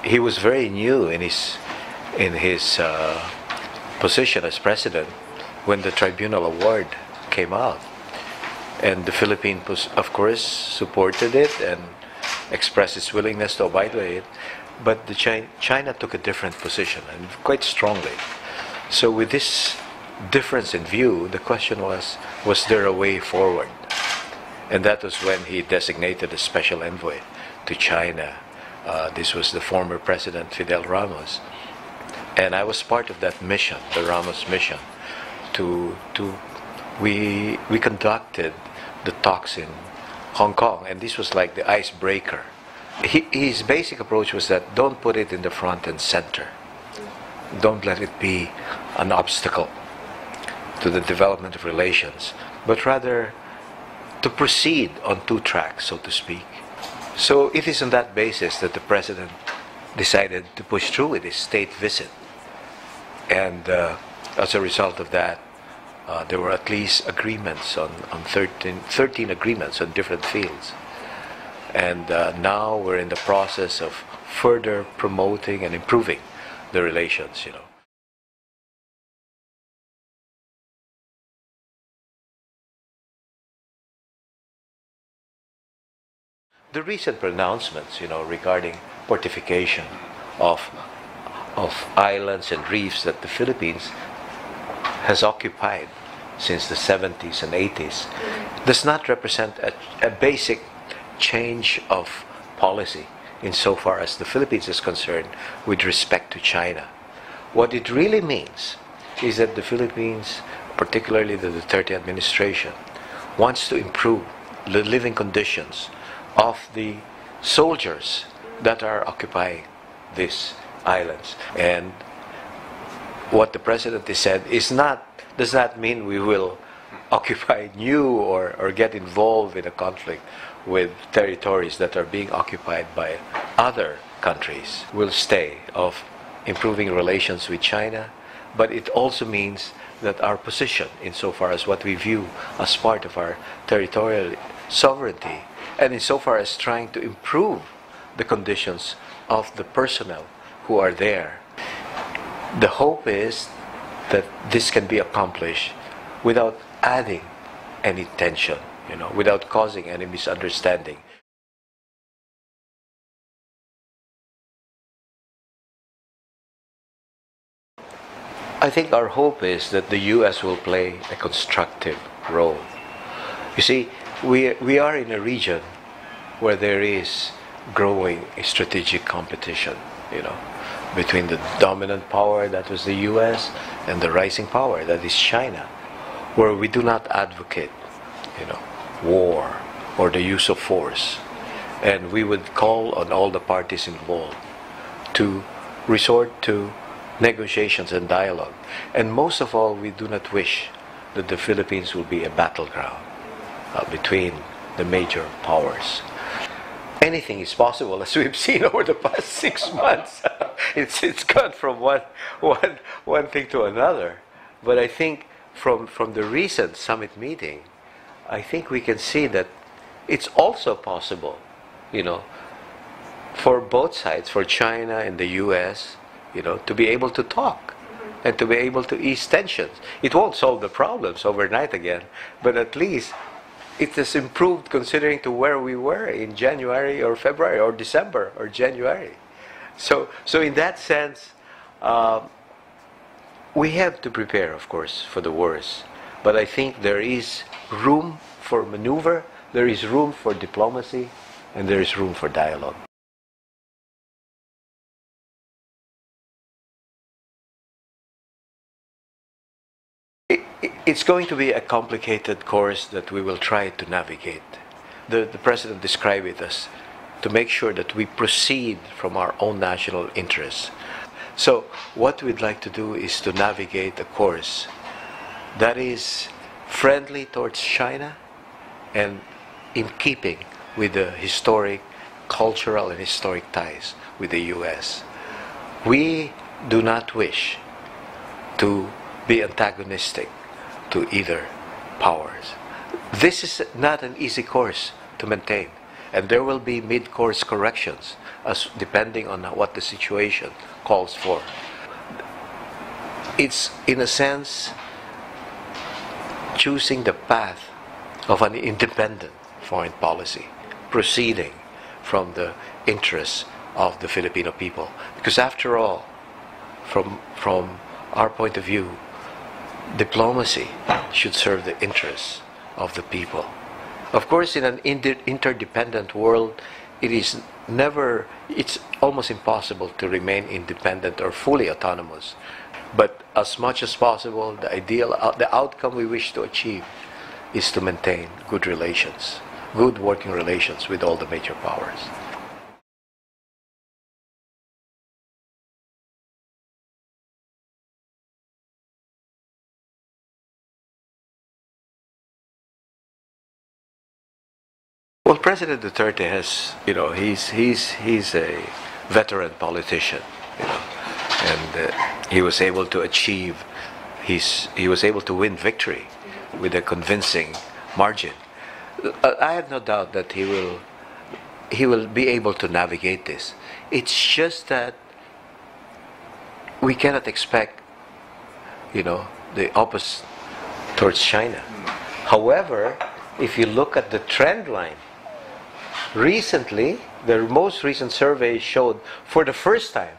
He was very new in his position as president when the tribunal award came out, and the Philippines, of course, supported it and expressed its willingness to abide by it. But China took a different position, and quite strongly. So with this difference in view, the question was there a way forward? And that was when he designated a special envoy to China. This was the former President Fidel Ramos. And I was part of that mission, the Ramos mission. We conducted the talks in Hong Kong, and this was like the icebreaker. His basic approach was that don't put it in the front and center. Don't let it be an obstacle to the development of relations, but rather to proceed on two tracks, so to speak. So it is on that basis that the President decided to push through with his state visit. And as a result of that, there were at least agreements on 13 agreements on different fields. And now we're in the process of further promoting and improving the relations, The recent pronouncements, regarding fortification of islands and reefs that the Philippines has occupied since the 70s and 80s does not represent a basic change of policy insofar as the Philippines is concerned with respect to China. What it really means is that the Philippines, particularly the Duterte administration, wants to improve the living conditions of the soldiers that are occupying these islands. And what the President has said does not mean we will occupy new or get involved in a conflict with territories that are being occupied by other countries. We'll stay of improving relations with China, but it also means that our position insofar as what we view as part of our territorial sovereignty, and insofar as trying to improve the conditions of the personnel who are there. The hope is that this can be accomplished without adding any tension, without causing any misunderstanding. I think our hope is that the U.S. will play a constructive role. You see, we are in a region where there is growing strategic competition, between the dominant power that was the U.S. and the rising power that is China, where we do not advocate, war or the use of force, and we would call on all the parties involved to resort to negotiations and dialogue. And most of all, we do not wish that the Philippines will be a battleground between the major powers. Anything is possible, as we've seen over the past 6 months. It's gone from one thing to another. But I think from the recent summit meeting, I think we can see that it's also possible, for both sides, for China and the U.S., to be able to talk and to be able to ease tensions. It won't solve the problems overnight again, but at least it has improved considering to where we were in January or February or December or January. So in that sense, we have to prepare, of course, for the worst. But I think there is room for maneuver, there is room for diplomacy, and there is room for dialogue. It's going to be a complicated course that we will try to navigate. The President described it as to make sure that we proceed from our own national interests. So what we'd like to do is to navigate a course that is friendly towards China and in keeping with the historic, cultural and historic ties with the U.S. We do not wish to be antagonistic to either powers. This is not an easy course to maintain, and there will be mid-course corrections as depending on what the situation calls for. It's, in a sense, choosing the path of an independent foreign policy, proceeding from the interests of the Filipino people. Because after all, from our point of view, diplomacy should serve the interests of the people. Of course, in an interdependent world, it's almost impossible to remain independent or fully autonomous. But as much as possible, the outcome we wish to achieve is to maintain good relations, good working relations with all the major powers. Well, President Duterte has, he's a veteran politician, and he was able to achieve, he was able to win victory with a convincing margin. I have no doubt that he will be able to navigate this. It's just that we cannot expect, the opposite towards China. However, if you look at the trend line, recently, the most recent survey showed for the first time,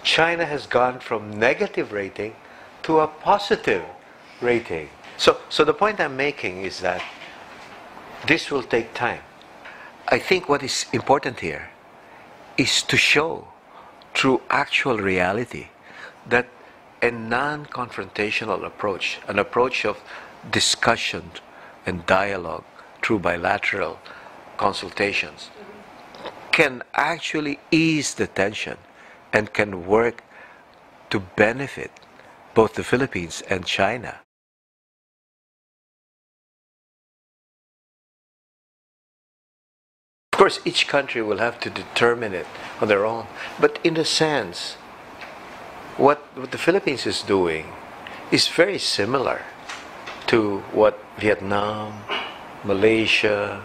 China has gone from negative rating to a positive rating. So the point I'm making is that this will take time. I think what is important here is to show through actual reality that a non-confrontational approach, an approach of discussion and dialogue through bilateral consultations, can actually ease the tension and can work to benefit both the Philippines and China. Of course, each country will have to determine it on their own. But in a sense, what the Philippines is doing is very similar to what Vietnam, Malaysia,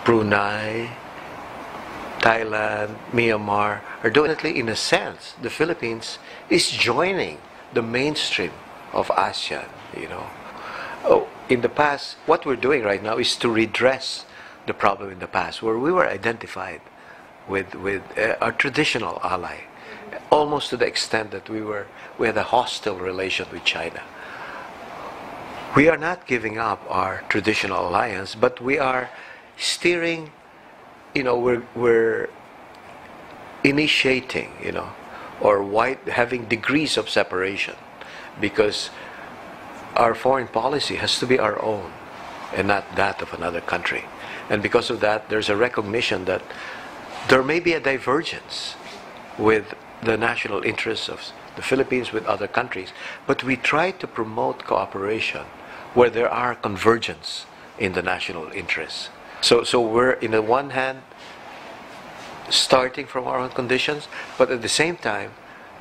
Brunei, Thailand, Myanmar are doing. In a sense, the Philippines is joining the mainstream of ASEAN. In the past, what we're doing right now is to redress the problem in the past, where we were identified with our traditional ally, almost to the extent that we had a hostile relation with China. We are not giving up our traditional alliance, but we are steering, we're initiating, or having degrees of separation, because our foreign policy has to be our own and not that of another country. And because of that, there's a recognition that there may be a divergence with the national interests of the Philippines with other countries, but we try to promote cooperation where there are convergence in the national interests. So we're, in the one hand, starting from our own conditions, but at the same time,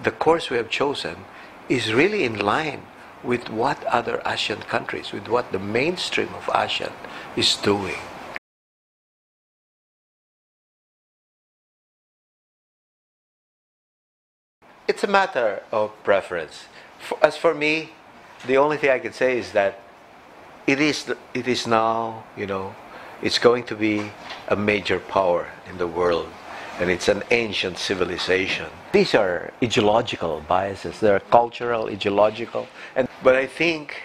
the course we have chosen is really in line with what other ASEAN countries, with what the mainstream of ASEAN is doing. It's a matter of preference. As for me, the only thing I can say is that it is now, it's going to be a major power in the world, and it's an ancient civilization. These are ideological biases. They're cultural, ideological, but I think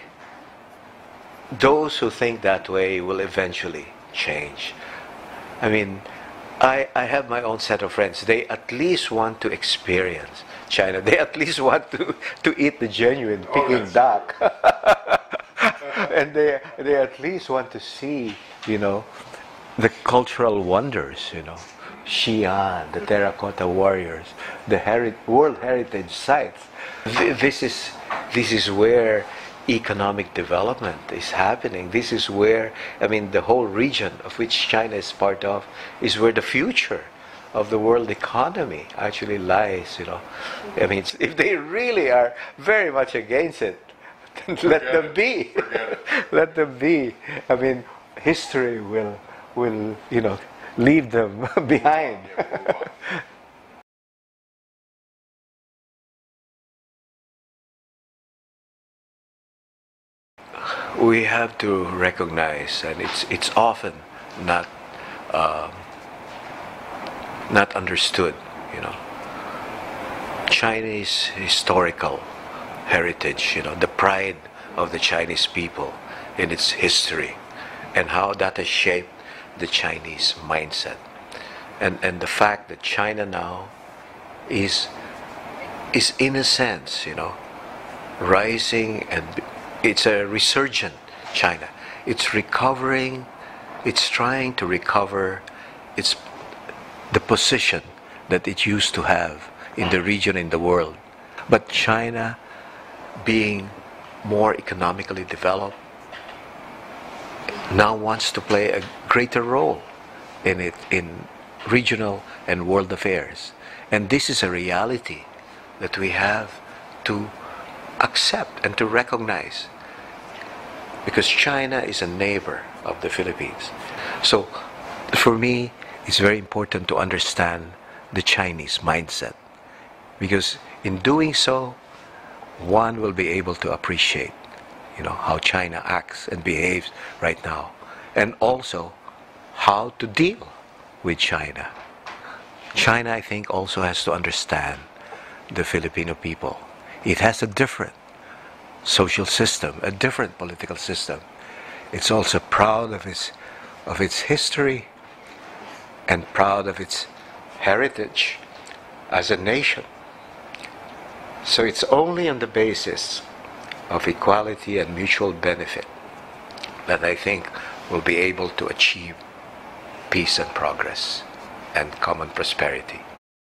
those who think that way will eventually change. I mean, I have my own set of friends. They at least want to experience China. They at least want to eat the genuine Peking duck. And they at least want to see, the cultural wonders, Xi'an, the terracotta warriors, the World Heritage sites. This is where economic development is happening. This is where, the whole region of which China is part of is where the future of the world economy actually lies, if they really are very much against it, let them be. Let them be. History will leave them behind. We have to recognize, and it's often not not understood, you know, Chinese historical heritage, you know, the pride of the Chinese people in its history, and how that has shaped the Chinese mindset, and the fact that China now is in a sense, you know, rising, and it's a resurgent China. It's recovering. It's trying to recover the position that it used to have in the region, in the world. But China, being more economically developed, now wants to play a greater role in regional and world affairs. And this is a reality that we have to accept and to recognize, because China is a neighbor of the Philippines. So for me, it's very important to understand the Chinese mindset, because in doing so, one will be able to appreciate, you know, how China acts and behaves right now, and also how to deal with China. China, I think, also has to understand the Filipino people. It has a different social system, a different political system. It's also proud of its history and proud of its heritage as a nation. So it's only on the basis of equality and mutual benefit that I think we'll be able to achieve peace and progress and common prosperity.